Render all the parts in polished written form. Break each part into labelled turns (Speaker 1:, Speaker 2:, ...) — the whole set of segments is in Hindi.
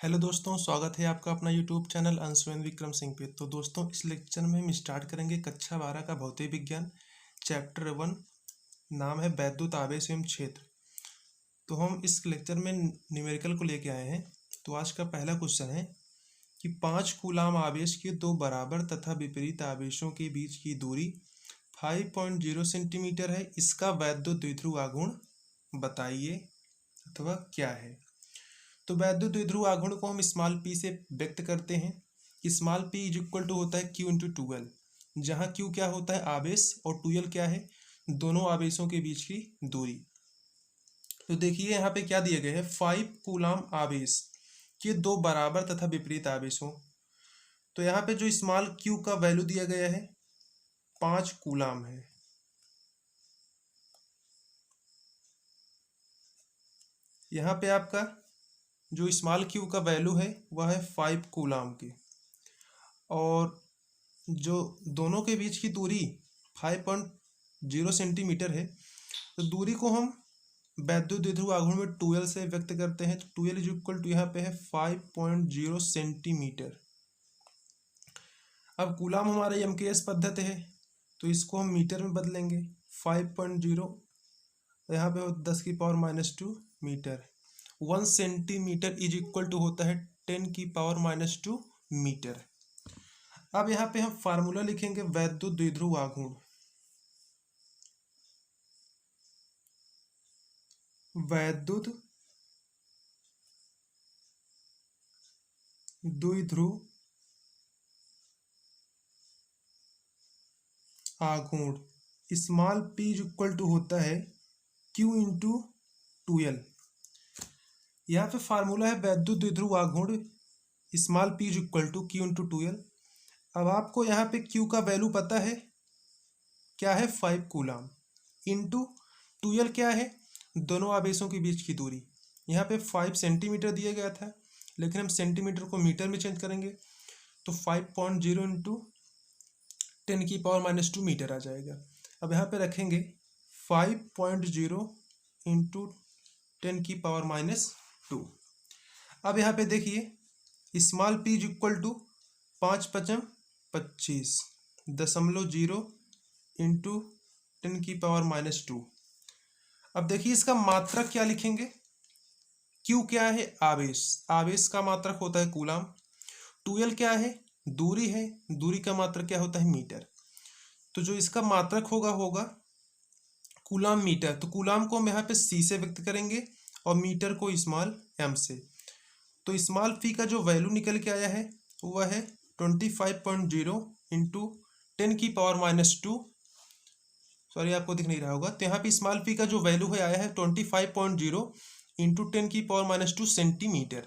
Speaker 1: हेलो दोस्तों, स्वागत है आपका अपना यूट्यूब चैनल अंशुमन विक्रम सिंह पे। तो दोस्तों, इस लेक्चर में हम स्टार्ट करेंगे कक्षा 12 का भौतिक विज्ञान चैप्टर 1। नाम है वैद्युत आवेश एवं क्षेत्र। तो हम इस लेक्चर में न्यूमेरिकल को लेके आए हैं। तो आज का पहला क्वेश्चन है कि 5 कूलाम आवेश के दो बराबर तथा विपरीत आवेशों के बीच की दूरी 5.0 सेंटीमीटर है। इसका वैद्युत द्विध्रुव आघूर्ण बताइए अथवा क्या है। तो वैद्युत द्विध्रुव आघूर्ण को हम स्मॉल पी से व्यक्त करते हैं। Small P is equal to होता है क्यू इंटू टूएल, जहाँ क्यू क्या होता है आवेश और टूएल क्या है दोनों आवेशों के बीच की दूरी। तो देखिए यहाँ पे क्या दिए गए हैं, 5 कूलाम आवेश के दो बराबर तथा विपरीत आवेशों। तो यहाँ पे जो स्मॉल क्यू का वैल्यू दिया गया है 5 कूलाम है। यहाँ पे आपका जो स्मॉल क्यू का वैल्यू है वह है 5 कूलाम की, और जो दोनों के बीच की दूरी 5.0 सेंटीमीटर है। तो दूरी को हम वैद्युत द्विध्रुव आघूर्ण में 12 से व्यक्त करते हैं। तो 12 इज इक्वल टू यहाँ पे है 5.0 सेंटीमीटर। अब कूलाम हमारा एमकेएस पद्धति है, तो इसको हम मीटर में बदलेंगे। 5.0 यहाँ पे 10⁻⁻2 metre. 1 centimetre is equal to होता है 10⁻⁻2 मीटर। अब यहाँ पे हम फार्मूला लिखेंगे वैद्युत द्विध्रुव आघूर्ण। वैद्युत द्विध्रुव आघूर्ण small P is equal to होता है क्यू इंटू टूएल। यहाँ पे फार्मूला है वैद्युत द्विध्रुव आघूर्ण small P is equal to Q into two L. अब आपको यहाँ पे क्यू का वैल्यू पता है क्या है 5 कूलाम, इंटू टूएल क्या है दोनों आवेशों के बीच की दूरी। यहाँ पे 5 सेंटीमीटर दिया गया था, लेकिन हम सेंटीमीटर को मीटर में चेंज करेंगे तो 5.0 इंटू 10⁻⁻2 मीटर आ जाएगा। अब यहाँ पे रखेंगे 5.0 इंटू 10⁻⁻2। अब यहाँ पे देखिए small P is equal to 5×5=25 0.0 into 10⁻⁻2। अब देखिए इसका मात्रक क्या लिखेंगे। क्यू क्या है आवेश, आवेश का मात्रक होता है कूलाम। टूएल क्या है दूरी है, दूरी का मात्रक क्या होता है मीटर। तो जो इसका मात्रक होगा कूलाम मीटर। तो कूलाम को हम यहाँ पे सी से व्यक्त करेंगे और मीटर को स्मॉल एम से। तो स्मॉल पी का जो वैल्यू निकल के आया है वह है 25.0 इंटू 10⁻⁻2। सॉरी आपको दिख नहीं रहा होगा। तो यहाँ पे स्मॉल पी का जो वैल्यू है आया है 25.0 इंटू 10⁻⁻2 सेंटीमीटर।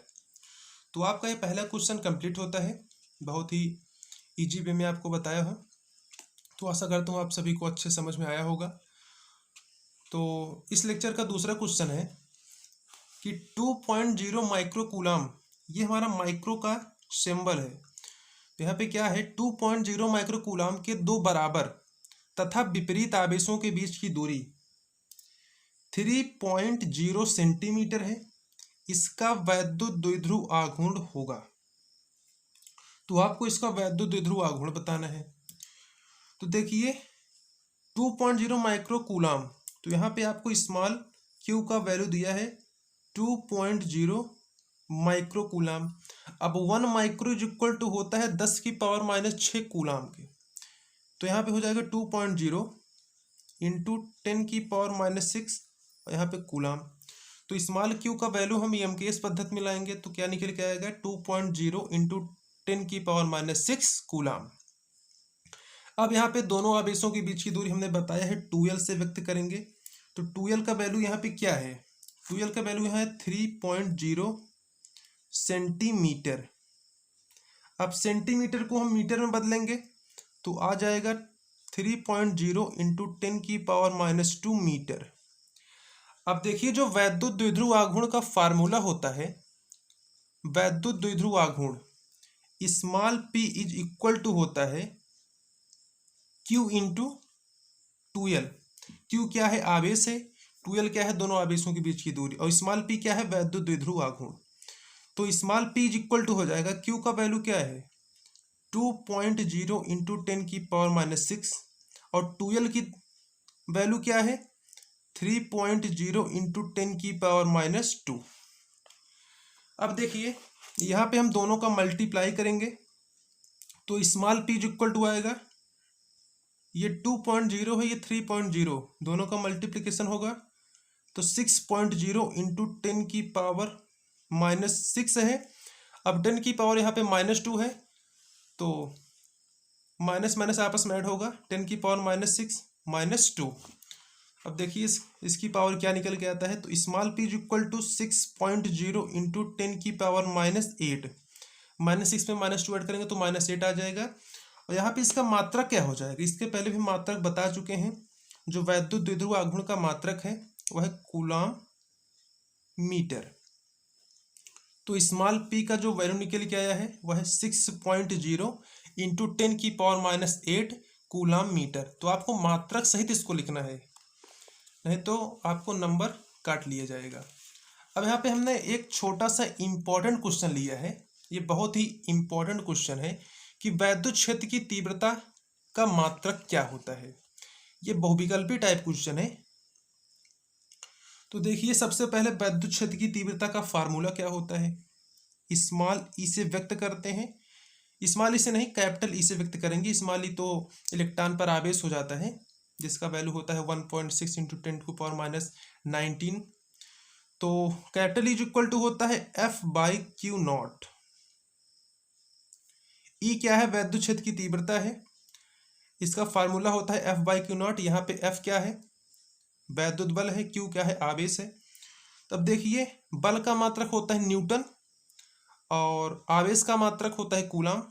Speaker 1: तो आपका ये पहला क्वेश्चन कंप्लीट होता है। बहुत ही इजी वे में आपको बताया है, तो आशा करता हूँ आप सभी को अच्छे समझ में आया होगा। तो इस लेक्चर का दूसरा क्वेश्चन है कि 2.0 माइक्रो कूलाम, ये हमारा माइक्रो का सिंबल है। तो यहाँ पे क्या है 2.0 माइक्रो कूलाम के दो बराबर तथा विपरीत आवेशों के बीच की दूरी 3.0 सेंटीमीटर है। इसका वैद्युत द्विध्रुव आघूर्ण होगा। तो आपको इसका वैद्युत द्विध्रुव आघूर्ण बताना है। तो देखिए 2.0 माइक्रो कूलाम, तो यहाँ पे आपको स्मॉल क्यू का वैल्यू दिया है 2.0 माइक्रो कूलाम। अब 1 माइक्रो इज इक्वल टू होता है 10⁻⁻6 कूलाम के। तो यहाँ पे हो जाएगा 2.0 इंटू 10⁻⁻6 और यहाँ पे कूलाम। तो स्मॉल क्यू का वैल्यू हम एमकेएस पद्धति में लाएंगे तो क्या निकल के आएगा 2.0 इंटू 10⁻⁻6 कूलाम। अब यहाँ पे दोनों आवेशों के बीच की दूरी हमने बताया है 2L से व्यक्त करेंगे। तो 2L का वैल्यू यहाँ पे क्या है, 2L का वैल्यू यहाँ है 3.0 सेंटीमीटर। अब सेंटीमीटर को हम मीटर में बदलेंगे तो आ जाएगा 3.0 इंटू 10⁻⁻2 मीटर। अब देखिए जो वैद्युत द्विध्रुव आघूर्ण का फार्मूला होता है, वैद्युत द्विध्रुव आघूर्ण small P is equal to होता है क्यू इंटू टूएल। क्यू क्या है आवेश है, टूएल क्या है दोनों आवेशों के बीच की दूरी, और स्मॉल पी क्या है वैद्युत द्विध्रुव आघूर्ण। तो small p is equal to हो जाएगा, q का वैल्यू क्या है 2.0 इंटू 10⁻⁻6 और 2l की वैल्यू क्या है 3.0 इंटू 10⁻⁻2। अब देखिए यहाँ पे हम दोनों का मल्टीप्लाई करेंगे तो small p is equal to आएगा, ये 2.0 है, ये 3.0, दोनों का मल्टीप्लिकेशन होगा तो 6.0 इंटू 10⁻⁻6 है। अब 10 की पावर यहाँ पे -2 है तो माइनस माइनस आपस में ऐड होगा, 10⁻⁻6 -2। अब देखिए इसकी पावर क्या निकल के आता है, तो small p is equal to 6.0 into 10⁻⁸ -6 में -2 ऐड करेंगे तो -8 आ जाएगा। और यहाँ पे इसका मात्रक क्या हो जाएगा, इसके पहले भी मात्रक बता चुके हैं, जो वैद्युत द्विध्रुव आघूर्ण का मात्रक है वह है कूलाम मीटर। तो स्मॉल p का जो वैल्यू निकल के आया है वह है 6.0 इंटू 10⁻⁸ कूलाम मीटर। तो आपको मात्रक सहित इसको लिखना है, नहीं तो आपको नंबर काट लिया जाएगा। अब यहाँ पे हमने एक छोटा सा इम्पोर्टेंट क्वेश्चन लिया है, ये बहुत ही इम्पोर्टेंट क्वेश्चन है कि वैद्युत क्षेत्र की तीव्रता का मात्रक क्या होता है। ये बहुविकल्पी टाइप क्वेश्चन है। तो देखिए सबसे पहले वैद्युत क्षेत्र की तीव्रता का फार्मूला क्या होता है, स्मॉल ई से व्यक्त करते हैं, स्मॉल ई से नहीं कैपिटल ई से व्यक्त करेंगे। स्मॉल ई तो इलेक्ट्रॉन पर आवेश हो जाता है जिसका वैल्यू होता है 1.6 इंटू 10⁻⁻19। तो कैपिटल ई इक्वल टू होता है F/Q0। ई क्या है, वैद्युत क्षेत्र की तीव्रता है, इसका फार्मूला होता है F/Q0। यहाँ पे F क्या है, वैद्युत बल है, Q क्या है, आवेश है। तब देखिए बल का मात्रक होता है न्यूटन और आवेश का मात्रक होता है कूलाम।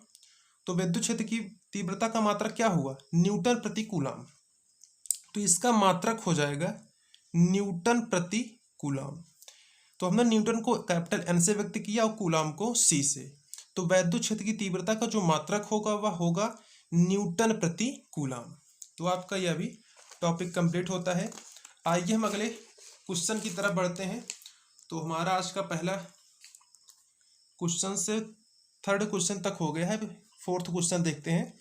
Speaker 1: तो वैद्युत क्षेत्र की तीव्रता का मात्रक क्या हुआ, न्यूटन प्रति कूलाम। तो इसका मात्रक हो जाएगा न्यूटन प्रति कूलाम। तो हमने न्यूटन को कैपिटल N से व्यक्त किया और कूलाम को C से। तो वैद्युत क्षेत्र की तीव्रता का जो मात्रक होगा वह होगा न्यूटन प्रति कूलाम। तो आपका यह भी टॉपिक कंप्लीट होता है। आइए हम अगले क्वेश्चन की तरफ बढ़ते हैं। तो हमारा आज का पहला क्वेश्चन से थर्ड क्वेश्चन तक हो गया है, फोर्थ क्वेश्चन देखते हैं।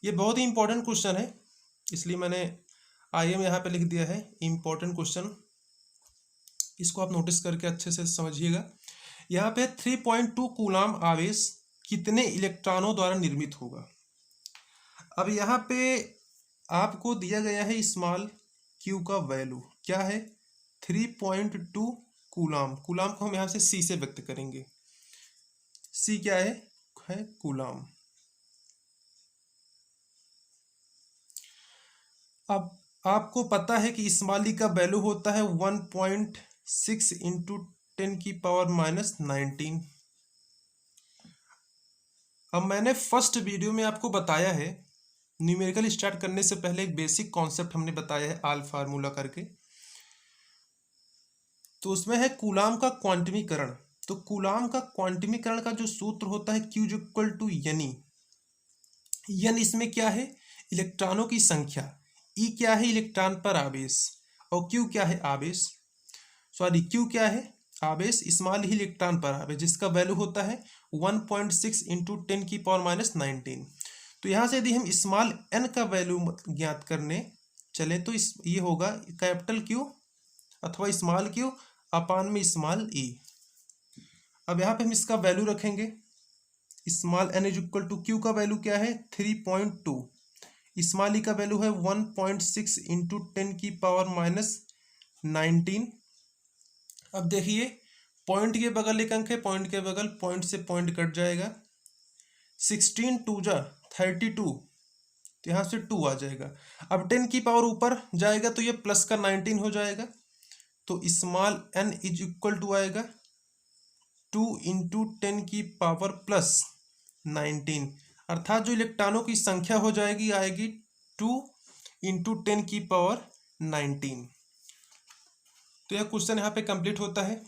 Speaker 1: ये बहुत ही इंपॉर्टेंट क्वेश्चन है, इसलिए मैंने IM यहाँ पे लिख दिया है इंपॉर्टेंट क्वेश्चन। इसको आप नोटिस करके अच्छे से समझिएगा। यहाँ पे 3.2 कूलाम आवेश कितने इलेक्ट्रॉनों द्वारा निर्मित होगा। अब यहाँ पे आपको दिया गया है स्मॉल q का वैल्यू क्या है 3.2 कूलाम। कूलाम को हम यहाँ से C से व्यक्त करेंगे। C क्या है कूलाम। अब आपको पता है कि स्मॉल ई का वैल्यू होता है 1.6 इंटू 10⁻⁻19। अब मैंने फर्स्ट वीडियो में आपको बताया है, न्यूमेरिकल स्टार्ट करने से पहले एक बेसिक कॉन्सेप्ट हमने बताया है आल फार्मूला करके। तो उसमें है कूलाम का क्वांटमीकरण। तो कूलाम का क्वांटमीकरण का जो सूत्र होता है Q इक्वल टू यानी यन, इसमें क्या है इलेक्ट्रॉनों की संख्या, E क्या है इलेक्ट्रॉन पर आवेश और Q क्या है आवेश, सॉरी Q क्या है आवेश, स्मॉल ही इलेक्ट्रॉन पर आवेश, जिसका वैल्यू होता है 1.6 इंटू 10⁻⁻19। तो यहाँ से यदि हम स्मॉल n का वैल्यू ज्ञात करने चले तो ये होगा कैपिटल Q अथवा स्मॉल Q अपान में स्मॉल e। अब यहाँ पे हम इसका वैल्यू रखेंगे, small n is equal to Q का वैल्यू क्या है 3.2, स्मॉल ई का वैल्यू है 1.6 इंटू 10⁻⁻19। अब देखिए पॉइंट के बगल एक अंक है, पॉइंट के बगल पॉइंट से पॉइंट कट जाएगा, 16 2 जा 32, तो यहाँ से 2 आ जाएगा। अब 10 की पावर ऊपर जाएगा तो ये प्लस का 19 हो जाएगा। तो small n is equal to आएगा 2 इंटू 10 की पावर प्लस 19, अर्थात जो इलेक्ट्रॉनों की संख्या हो जाएगी आएगी 2 इंटू 10 की पावर 19। तो यह क्वेश्चन यहाँ पे कंप्लीट होता है।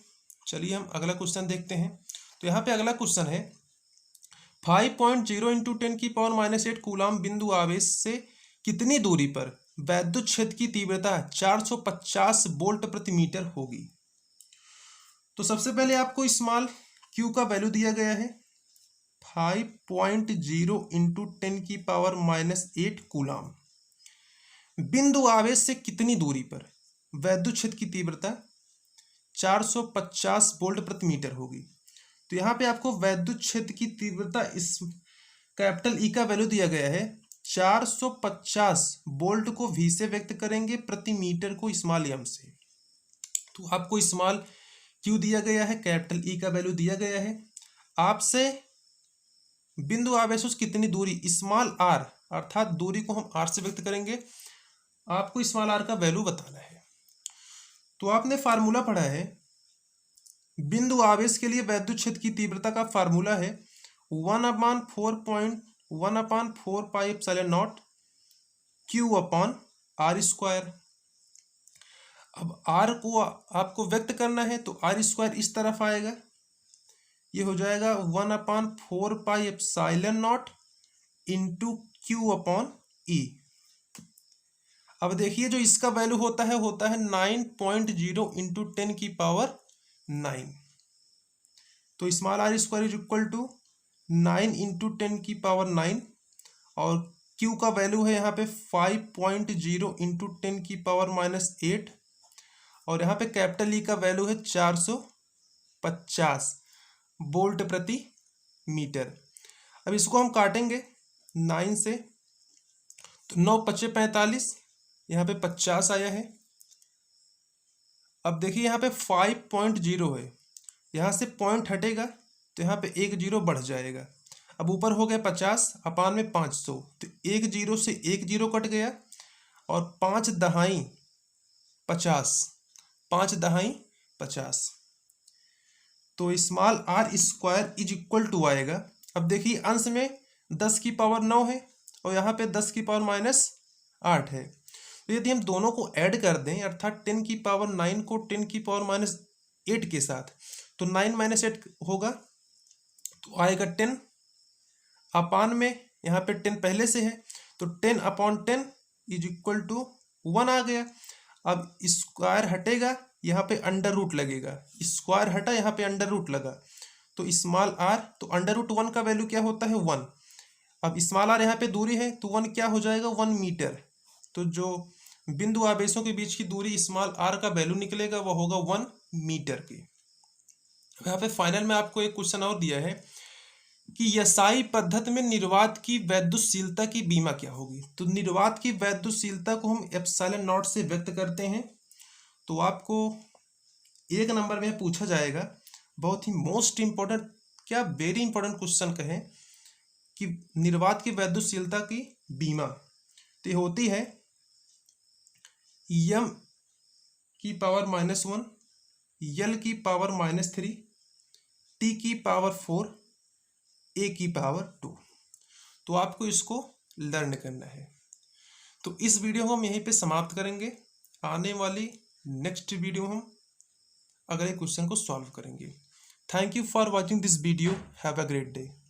Speaker 1: चलिए हम अगला क्वेश्चन देखते हैं। तो यहाँ पे अगला क्वेश्चन है 5.0 इंटू 10 की पावर -8 कूलाम बिंदु आवेश से कितनी दूरी पर वैद्युत क्षेत्र की तीव्रता 450 वोल्ट प्रति मीटर होगी। तो सबसे पहले आपको स्मॉल क्यू का वैल्यू दिया गया है 5.0 इंटू 10⁻⁸ कूलाम। बिंदु आवेश से कितनी दूरी पर वैद्युत क्षेत्र की तीव्रता 450 वोल्ट प्रति मीटर होगी। तो यहाँ पे आपको वैद्युत क्षेत्र की तीव्रता इस कैपिटल ई का वैल्यू दिया गया है 450 वोल्ट को वी से व्यक्त करेंगे, प्रति मीटर को स्मॉल एम से। तो आपको स्मॉल क्यू दिया गया है, कैपिटल ई का वैल्यू दिया गया है, आपसे बिंदु आवेश कितनी दूरी स्मॉल आर, अर्थात दूरी को हम आर से व्यक्त करेंगे, आपको स्मॉल आर का वैल्यू बताना है। तो आपने फार्मूला पढ़ा है, बिंदु आवेश के लिए वैद्युत क्षेत्र की तीव्रता का फार्मूला है 1/4 pi epsilon not q upon r square. अब आर को आपको व्यक्त करना है तो आर स्क्वायर इस तरफ आएगा, ये हो जाएगा 1/4 pi epsilon naught into Q upon E. अब देखिए जो इसका वैल्यू होता है 9.0 इंटू 10⁻⁹। तो small r square is equal to 9 into 10⁻⁹, और क्यू का वैल्यू है यहाँ पे 5.0 इंटू 10⁻⁸, और यहाँ पे कैपिटल ई का वैल्यू है 450 वोल्ट प्रति मीटर। अब इसको हम काटेंगे 9 से, तो 9 × 5 = 45, यहाँ पे 50 आया है। अब देखिए यहाँ पे 5.0 है, यहाँ से पॉइंट हटेगा तो यहाँ पे 1 0 बढ़ जाएगा। अब ऊपर हो गया 50 अपान में 500, तो 1 0 से 1 0 कट गया, और 5 दहाई 50, 5 दहाई 50, तो small r square is equal to आएगा। अब देखिए अंश में 10⁻⁹ है और यहाँ पे 10⁻⁻8 है, तो यदि हम दोनों को ऐड कर दें, अर्थात 10⁻9 को 10⁻8 के साथ, तो 9 - 8 होगा, तो आएगा 10 अपान में यहाँ पे 10 पहले से है, तो 10/10 इज इक्वल टू 1 आ गया। अब स्क्वायर हटेगा, यहाँ पे अंडर रूट लगेगा, स्क्वायर हटा, यहाँ पे अंडर रूट लगा, तो स्मॉल आर, तो √1 का वैल्यू क्या होता है 1। अब स्मॉल आर यहाँ पे दूरी है, तो 1 क्या हो जाएगा 1 मीटर। तो जो बिंदु आवेशों के बीच की दूरी स्मॉल आर का वैल्यू निकलेगा वो होगा 1 मीटर की। यहाँ पे फाइनल में आपको एक क्वेश्चन और दिया है कि यसाई पद्धति में निर्वात की वैद्युतशीलता की बीमा क्या होगी। तो निर्वात की वैद्युतशीलता को हम एप्सिलॉन नॉट से व्यक्त करते हैं। तो आपको 1 नंबर में पूछा जाएगा, बहुत ही मोस्ट इंपॉर्टेंट, क्या वेरी इंपॉर्टेंट क्वेश्चन कहें, कि निर्वात की वैद्युतशीलता की बीमा। तो ये होती है m⁻⁻1 l⁻⁻3 t⁻4 a⁻2। तो आपको इसको लर्न करना है। तो इस वीडियो को हम यहीं पे समाप्त करेंगे। आने वाली नेक्स्ट वीडियो हम अगले क्वेश्चन को सॉल्व करेंगे। Thank you for watching this video. Have a great day.